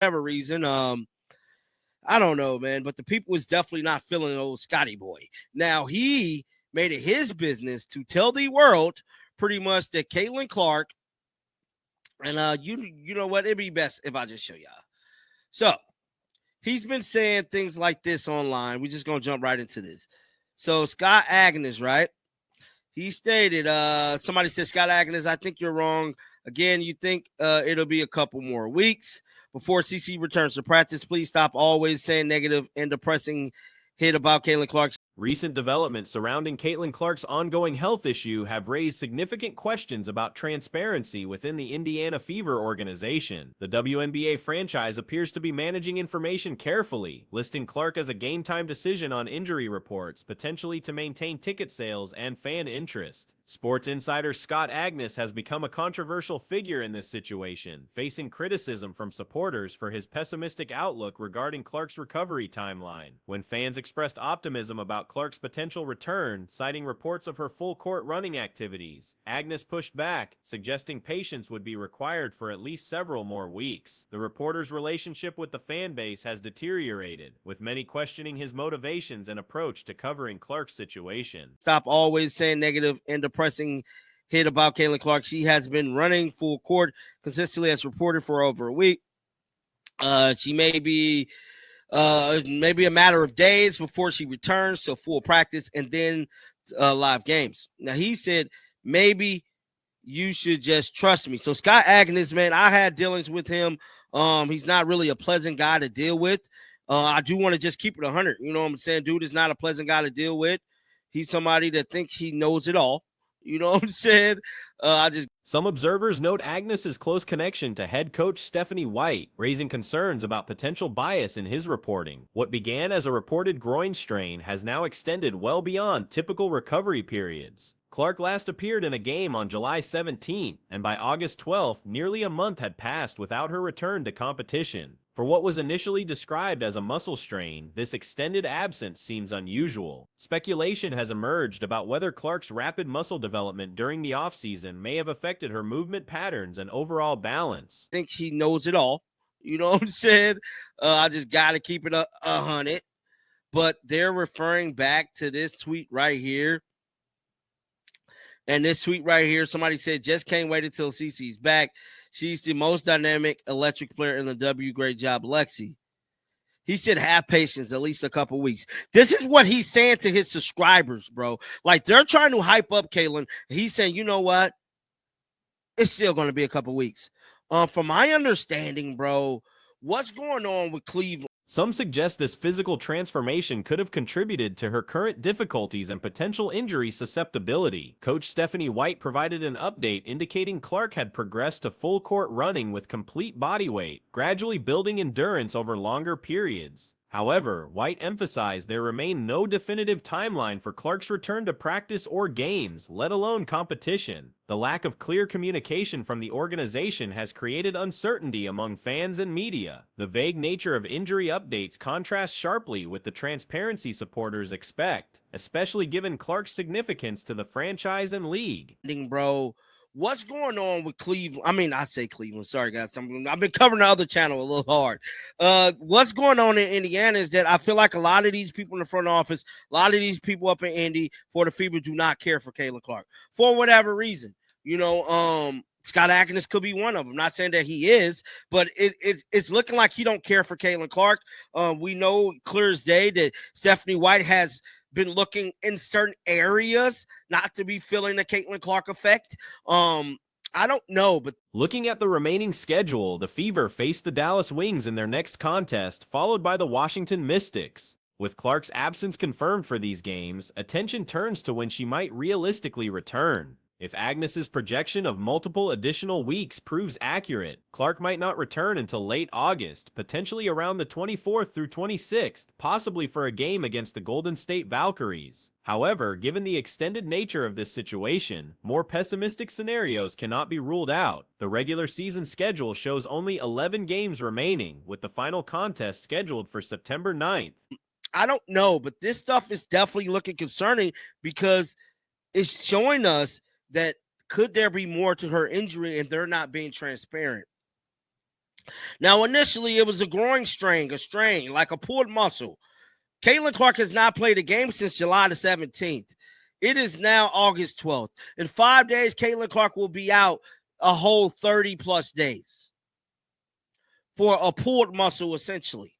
whatever reason. I don't know, man, but the people was definitely not feeling old Scotty boy. Now he made it his business to tell the world pretty much that Caitlin Clark and you know what? It'd be best if I just show y'all. So he's been saying things like this online. We're just gonna jump right into this. So Scott Agnes, right? He stated, somebody said, Scott Agnes, I think you're wrong. Again, you think it'll be a couple more weeks before CC returns to practice. Please stop always saying negative and depressing hit about Caitlin Clark. Recent developments surrounding Caitlin Clark's ongoing health issue have raised significant questions about transparency within the Indiana Fever organization. The WNBA franchise appears to be managing information carefully, listing Clark as a game-time decision on injury reports, potentially to maintain ticket sales and fan interest. Sports Insider Scott Agnes has become a controversial figure in this situation, facing criticism from supporters for his pessimistic outlook regarding Clark's recovery timeline. When fans expressed optimism about Clark's potential return, citing reports of her full-court running activities, Agnes pushed back, suggesting patience would be required for at least several more weeks. The reporter's relationship with the fan base has deteriorated, with many questioning his motivations and approach to covering Clark's situation. Stop always saying negative and depressing hit about Caitlin Clark. She has been running full court consistently as reported for over a week. She may be maybe a matter of days before she returns to full practice and then live games. Now, he said, maybe you should just trust me. So Scott Agnes, man, I had dealings with him. He's not really a pleasant guy to deal with. I do want to just keep it 100. You know what I'm saying? Dude is not a pleasant guy to deal with. He's somebody that thinks he knows it all. You know what I'm saying? Some observers note Agnes's close connection to head coach Stephanie White, raising concerns about potential bias in his reporting. What began as a reported groin strain has now extended well beyond typical recovery periods. Clark last appeared in a game on July 17th, and by August 12th, nearly a month had passed without her return to competition. For what was initially described as a muscle strain, this extended absence seems unusual. Speculation has emerged about whether Clark's rapid muscle development during the offseason may have affected her movement patterns and overall balance. I think he knows it all. You know what I'm saying? I just got to keep it 100. But they're referring back to this tweet right here. And this tweet right here, somebody said, just can't wait until CC's back. She's the most dynamic, electric player in the W. Great job, Lexi. He said, have patience, at least a couple weeks. This is what he's saying to his subscribers, bro. Like, they're trying to hype up Caitlin. He's saying, you know what? It's still going to be a couple weeks. From my understanding, bro, what's going on with Cleveland? Some suggest this physical transformation could have contributed to her current difficulties and potential injury susceptibility. Coach Stephanie White provided an update indicating Clark had progressed to full court running with complete body weight, gradually building endurance over longer periods. However, White emphasized there remained no definitive timeline for Clark's return to practice or games, let alone competition. The lack of clear communication from the organization has created uncertainty among fans and media. The vague nature of injury updates contrasts sharply with the transparency supporters expect, especially given Clark's significance to the franchise and league. Bro, what's going on with Cleveland? I mean, I say Cleveland. Sorry, guys. I've been covering the other channel a little hard. What's going on in Indiana is that I feel like a lot of these people in the front office, a lot of these people up in Indy for the Fever do not care for Caitlin Clark for whatever reason. You know, Scott Agnes could be one of them. I'm not saying that he is, but it's looking like he don't care for Caitlin Clark. We know clear as day that Stephanie White has been looking in certain areas not to be feeling the Caitlin Clark effect. I don't know, but looking at the remaining schedule, the Fever face the Dallas Wings in their next contest, followed by the Washington Mystics. With Clark's absence confirmed for these games, attention turns to when she might realistically return. If Agnes's projection of multiple additional weeks proves accurate, Clark might not return until late August, potentially around the 24th through 26th, possibly for a game against the Golden State Valkyries. However, given the extended nature of this situation, more pessimistic scenarios cannot be ruled out. The regular season schedule shows only 11 games remaining, with the final contest scheduled for September 9th. I don't know, but this stuff is definitely looking concerning because it's showing us that could there be more to her injury and they're not being transparent. Now, initially, it was a groin strain, like a pulled muscle. Caitlin Clark has not played a game since July the 17th. It is now August 12th. In 5 days, Caitlin Clark will be out a whole 30-plus days for a pulled muscle, essentially.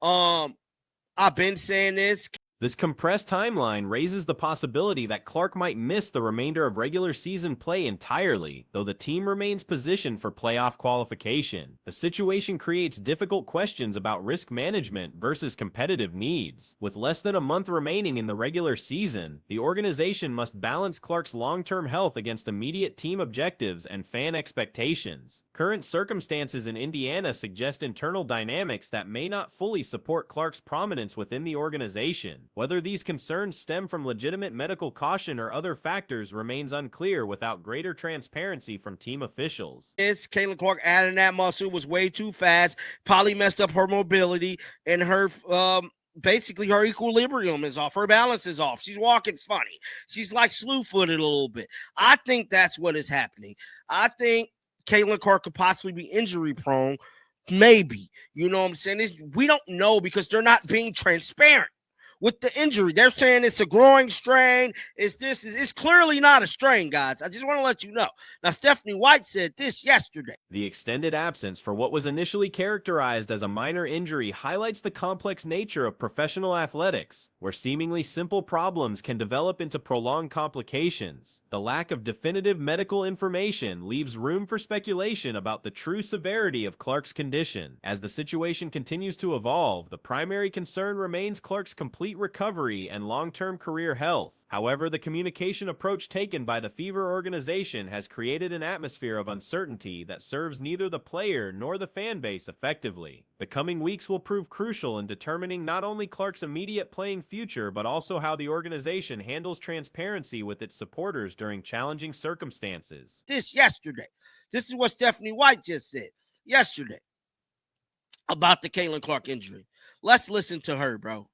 I've been saying this. This compressed timeline raises the possibility that Clark might miss the remainder of regular season play entirely, though the team remains positioned for playoff qualification. The situation creates difficult questions about risk management versus competitive needs. With less than a month remaining in the regular season, the organization must balance Clark's long-term health against immediate team objectives and fan expectations. Current circumstances in Indiana suggest internal dynamics that may not fully support Clark's prominence within the organization. Whether these concerns stem from legitimate medical caution or other factors remains unclear without greater transparency from team officials. Caitlin Clark adding that muscle was way too fast, probably messed up her mobility, and her basically her equilibrium is off. Her balance is off. She's walking funny. She's like slew-footed a little bit. I think that's what is happening. I think Caitlin Clark could possibly be injury prone. Maybe. You know what I'm saying? We don't know because they're not being transparent with the injury. They're saying it's a growing strain. It's clearly not a strain, guys. I just want to let you know. Now, Stephanie White said this yesterday. The extended absence for what was initially characterized as a minor injury highlights the complex nature of professional athletics, where seemingly simple problems can develop into prolonged complications. The lack of definitive medical information leaves room for speculation about the true severity of Clark's condition. As the situation continues to evolve, the primary concern remains Clark's complete recovery and long-term career health. However, the communication approach taken by the Fever organization has created an atmosphere of uncertainty that serves neither the player nor the fan base effectively. The coming weeks will prove crucial in determining not only Clark's immediate playing future, but also how the organization handles transparency with its supporters during challenging circumstances. This is what Stephanie White just said yesterday about the Caitlin Clark injury. Let's listen to her, bro.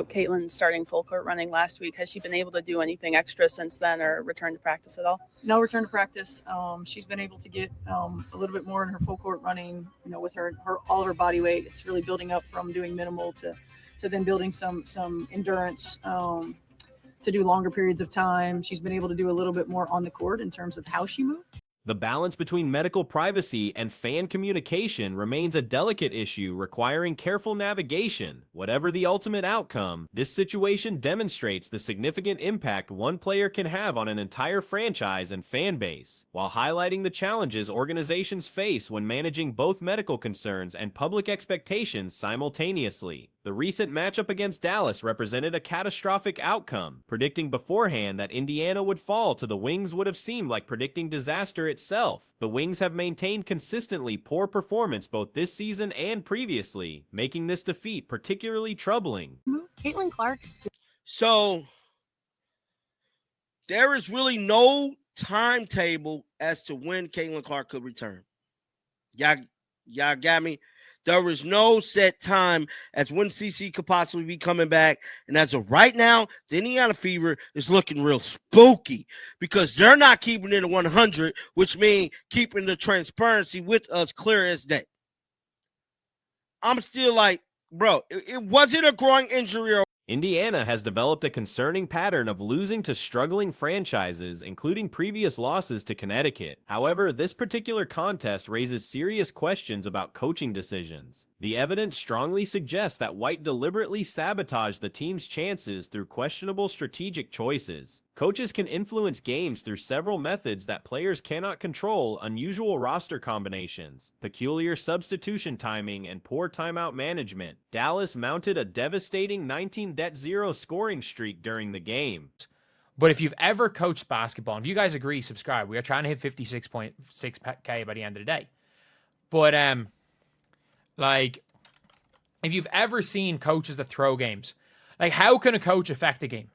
Caitlin starting full court running last week. Has she been able to do anything extra since then or return to practice at all? No return to practice. She's been able to get a little bit more in her full court running, with her all of her body weight. It's really building up from doing minimal to then building some endurance to do longer periods of time. She's been able to do a little bit more on the court in terms of how she moves. The balance between medical privacy and fan communication remains a delicate issue requiring careful navigation. Whatever the ultimate outcome, this situation demonstrates the significant impact one player can have on an entire franchise and fan base, while highlighting the challenges organizations face when managing both medical concerns and public expectations simultaneously. The recent matchup against Dallas represented a catastrophic outcome. Predicting beforehand that Indiana would fall to the Wings would have seemed like predicting disaster itself. The Wings have maintained consistently poor performance both this season and previously, making this defeat particularly troubling. Caitlin Clark. So there is really no timetable as to when Caitlin Clark could return. Y'all got me? There is no set time as when CC could possibly be coming back. And as of right now, the Indiana Fever is looking real spooky because they're not keeping it at 100, which means keeping the transparency with us clear as day. I'm still like, bro, it wasn't a growing injury or Indiana has developed a concerning pattern of losing to struggling franchises, including previous losses to Connecticut. However, this particular contest raises serious questions about coaching decisions. The evidence strongly suggests that White deliberately sabotaged the team's chances through questionable strategic choices. Coaches can influence games through several methods that players cannot control: unusual roster combinations, peculiar substitution timing, and poor timeout management. Dallas mounted a devastating 19-0 scoring streak during the game. But if you've ever coached basketball, and if you guys agree, subscribe. We are trying to hit 56.6K by the end of the day. But if you've ever seen coaches that throw games, how can a coach affect a game?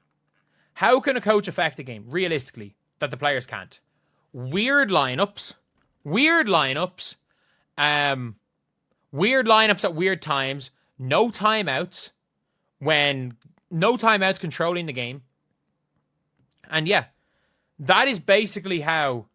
How can a coach affect a game, realistically, that the players can't? Weird lineups at weird times, no timeouts controlling the game. And yeah, that is basically how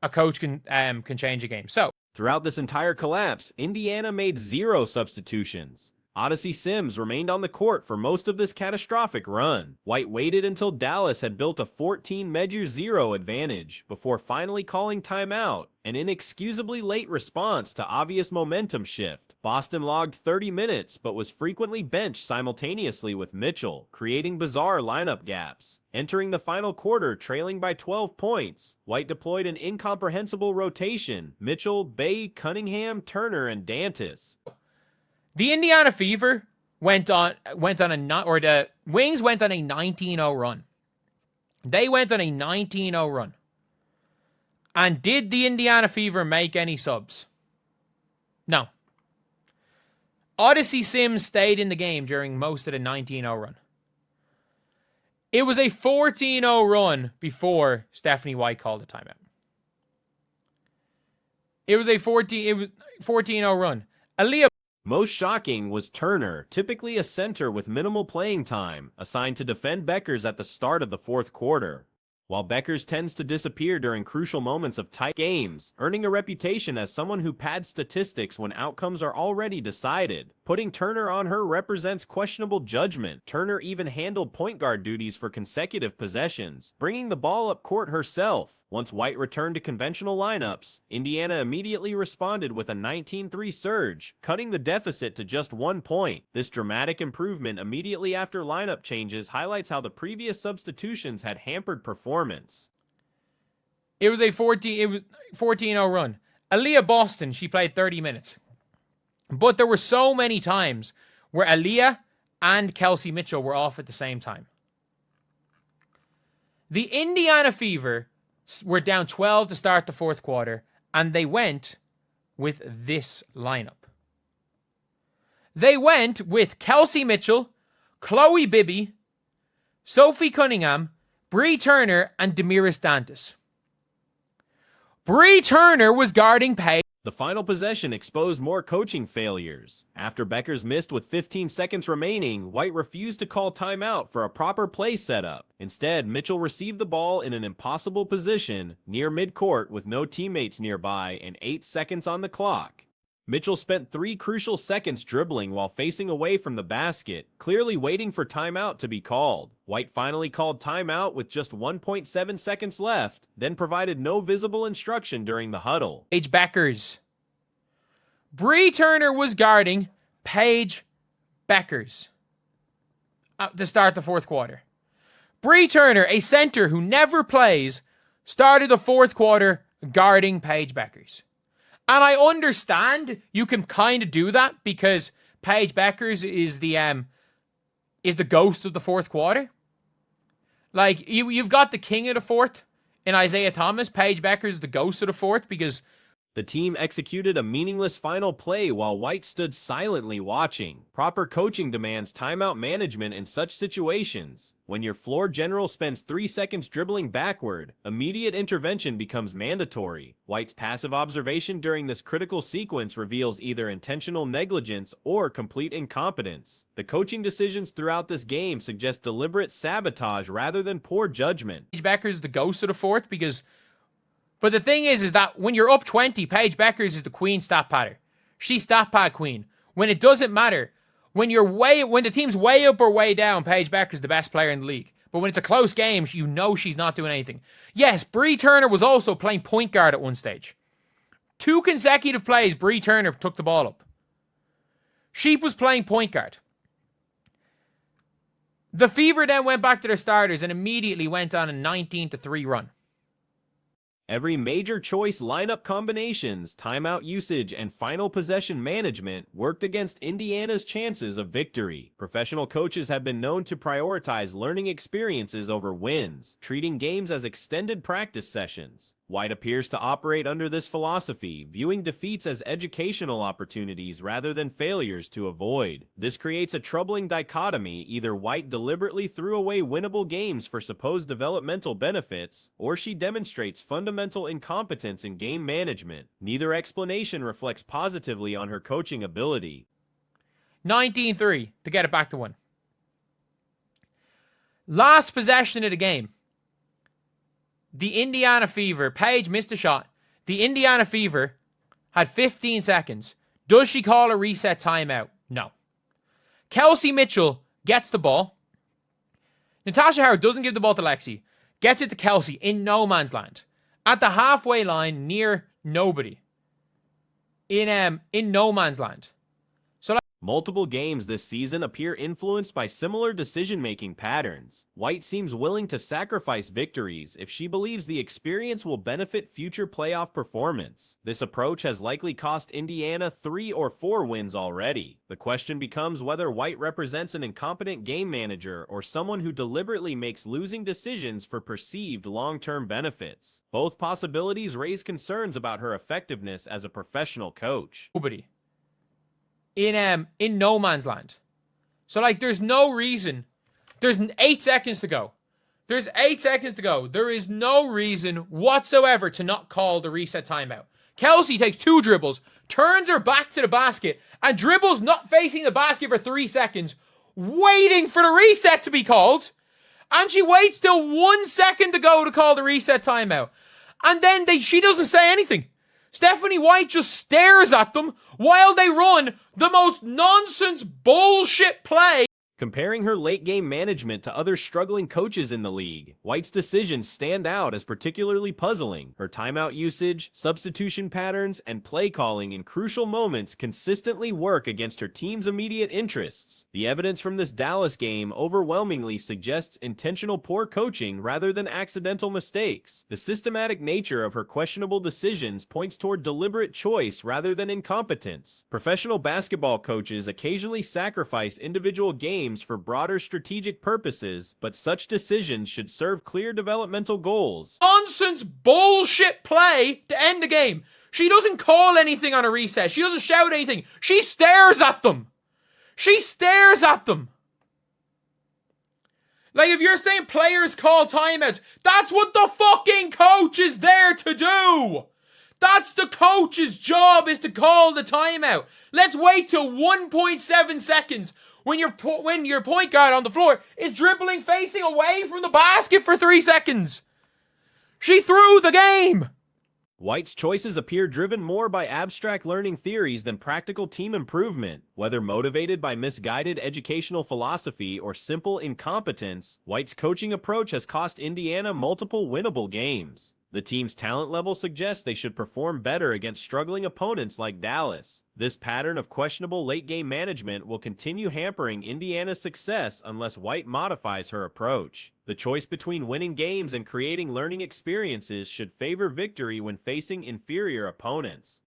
a coach can change a game. So Throughout this entire collapse, Indiana made 0 substitutions. Odyssey Sims remained on the court for most of this catastrophic run. White waited until Dallas had built a 14-0 advantage before finally calling timeout, an inexcusably late response to obvious momentum shift. Boston logged 30 minutes but was frequently benched simultaneously with Mitchell, creating bizarre lineup gaps. Entering the final quarter trailing by 12 points, White deployed an incomprehensible rotation: Mitchell, Bay, Cunningham, Turner, and Dantis. The Indiana Fever the Wings went on a 19-0 run. They went on a 19-0 run. And did the Indiana Fever make any subs? No. Odyssey Sims stayed in the game during most of the 19-0 run. It was a 14-0 run before Stephanie White called a timeout. It was a 14-0 run. Aaliyah. Most shocking was Turner, typically a center with minimal playing time, assigned to defend Beckers at the start of the fourth quarter. While Beckers tends to disappear during crucial moments of tight games, earning a reputation as someone who pads statistics when outcomes are already decided. Putting Turner on her represents questionable judgment. Turner even handled point guard duties for consecutive possessions, bringing the ball up court herself. Once White returned to conventional lineups, Indiana immediately responded with a 19-3 surge, cutting the deficit to just 1 point. This dramatic improvement immediately after lineup changes highlights how the previous substitutions had hampered performance. It was a 14-0 run. Aaliyah Boston, she played 30 minutes. But there were so many times where Aaliyah and Kelsey Mitchell were off at the same time. The Indiana Fever were down 12 to start the fourth quarter, and they went with this lineup. They went with Kelsey Mitchell, Chloe Bibby, Sophie Cunningham, Bree Turner, and Damiris Dantis. Bree Turner was guarding Paige. The final possession exposed more coaching failures. After Beckers missed with 15 seconds remaining, White refused to call timeout for a proper play setup. Instead, Mitchell received the ball in an impossible position near midcourt with no teammates nearby and 8 seconds on the clock. Mitchell spent 3 crucial seconds dribbling while facing away from the basket, clearly waiting for timeout to be called. White finally called timeout with just 1.7 seconds left, then provided no visible instruction during the huddle. Paige Beckers. Bree Turner was guarding Paige Beckers to start the fourth quarter. Bree Turner, a center who never plays, started the fourth quarter guarding Paige Beckers. And I understand you can kind of do that because Paige Beckers is the ghost of the fourth quarter. Like, you've got the king of the fourth in Isaiah Thomas. Paige Beckers is the ghost of the fourth because the team executed a meaningless final play while White stood silently watching. Proper coaching demands timeout management in such situations. When your floor general spends 3 seconds dribbling backward, immediate intervention becomes mandatory. White's passive observation during this critical sequence reveals either intentional negligence or complete incompetence. The coaching decisions throughout this game suggest deliberate sabotage rather than poor judgment. Paige Beckers is the ghost of the fourth because... But the thing is that when you're up 20, Paige Beckers is the queen stat padder. She's stat pad queen. When it doesn't matter, when the team's way up or way down, Paige Beckers is the best player in the league. But when it's a close game, you know she's not doing anything. Yes, Bree Turner was also playing point guard at one stage. 2 consecutive plays, Bree Turner took the ball up. She was playing point guard. The Fever then went back to their starters and immediately went on a 19-3 run. Every major choice lineup combinations, timeout usage, and final possession management worked against Indiana's chances of victory. Professional coaches have been known to prioritize learning experiences over wins, treating games as extended practice sessions. White appears to operate under this philosophy, viewing defeats as educational opportunities rather than failures to avoid. This creates a troubling dichotomy: either White deliberately threw away winnable games for supposed developmental benefits, or she demonstrates fundamental incompetence in game management. Neither explanation reflects positively on her coaching ability. 19-3 to get it back to 1. Last possession of the game. The Indiana Fever, Paige missed a shot. The Indiana Fever had 15 seconds. Does she call a reset timeout? No. Kelsey Mitchell gets the ball. Natasha Howard doesn't give the ball to Lexi. Gets it to Kelsey in no man's land. At the halfway line near nobody. In no man's land. Multiple games this season appear influenced by similar decision-making patterns. White seems willing to sacrifice victories if she believes the experience will benefit future playoff performance. This approach has likely cost Indiana 3 or 4 wins already. The question becomes whether White represents an incompetent game manager or someone who deliberately makes losing decisions for perceived long-term benefits. Both possibilities raise concerns about her effectiveness as a professional coach. Nobody. In no man's land. So, like, there's no reason. There's 8 seconds to go. There's 8 seconds to go. There is no reason whatsoever to not call the reset timeout. Kelsey takes 2 dribbles, turns her back to the basket, and dribbles not facing the basket for 3 seconds, waiting for the reset to be called. And she waits till 1 second to go to call the reset timeout. And then she doesn't say anything. Stephanie White just stares at them while they run the most nonsense bullshit play. Comparing her late-game management to other struggling coaches in the league, White's decisions stand out as particularly puzzling. Her timeout usage, substitution patterns, and play calling in crucial moments consistently work against her team's immediate interests. The evidence from this Dallas game overwhelmingly suggests intentional poor coaching rather than accidental mistakes. The systematic nature of her questionable decisions points toward deliberate choice rather than incompetence. Professional basketball coaches occasionally sacrifice individual games for broader strategic purposes, but such decisions should serve clear developmental goals. Nonsense bullshit play to end the game. She doesn't call anything on a reset. She doesn't shout anything. She stares at them. She stares at them. Like, if you're saying players call timeouts, that's what the fucking coach is there to do. That's the coach's job, is to call the timeout. Let's wait till 1.7 seconds when your point guard on the floor is dribbling facing away from the basket for 3 seconds. She threw the game. White's choices appear driven more by abstract learning theories than practical team improvement. Whether motivated by misguided educational philosophy or simple incompetence, White's coaching approach has cost Indiana multiple winnable games. The team's talent level suggests they should perform better against struggling opponents like Dallas. This pattern of questionable late-game management will continue hampering Indiana's success unless White modifies her approach. The choice between winning games and creating learning experiences should favor victory when facing inferior opponents.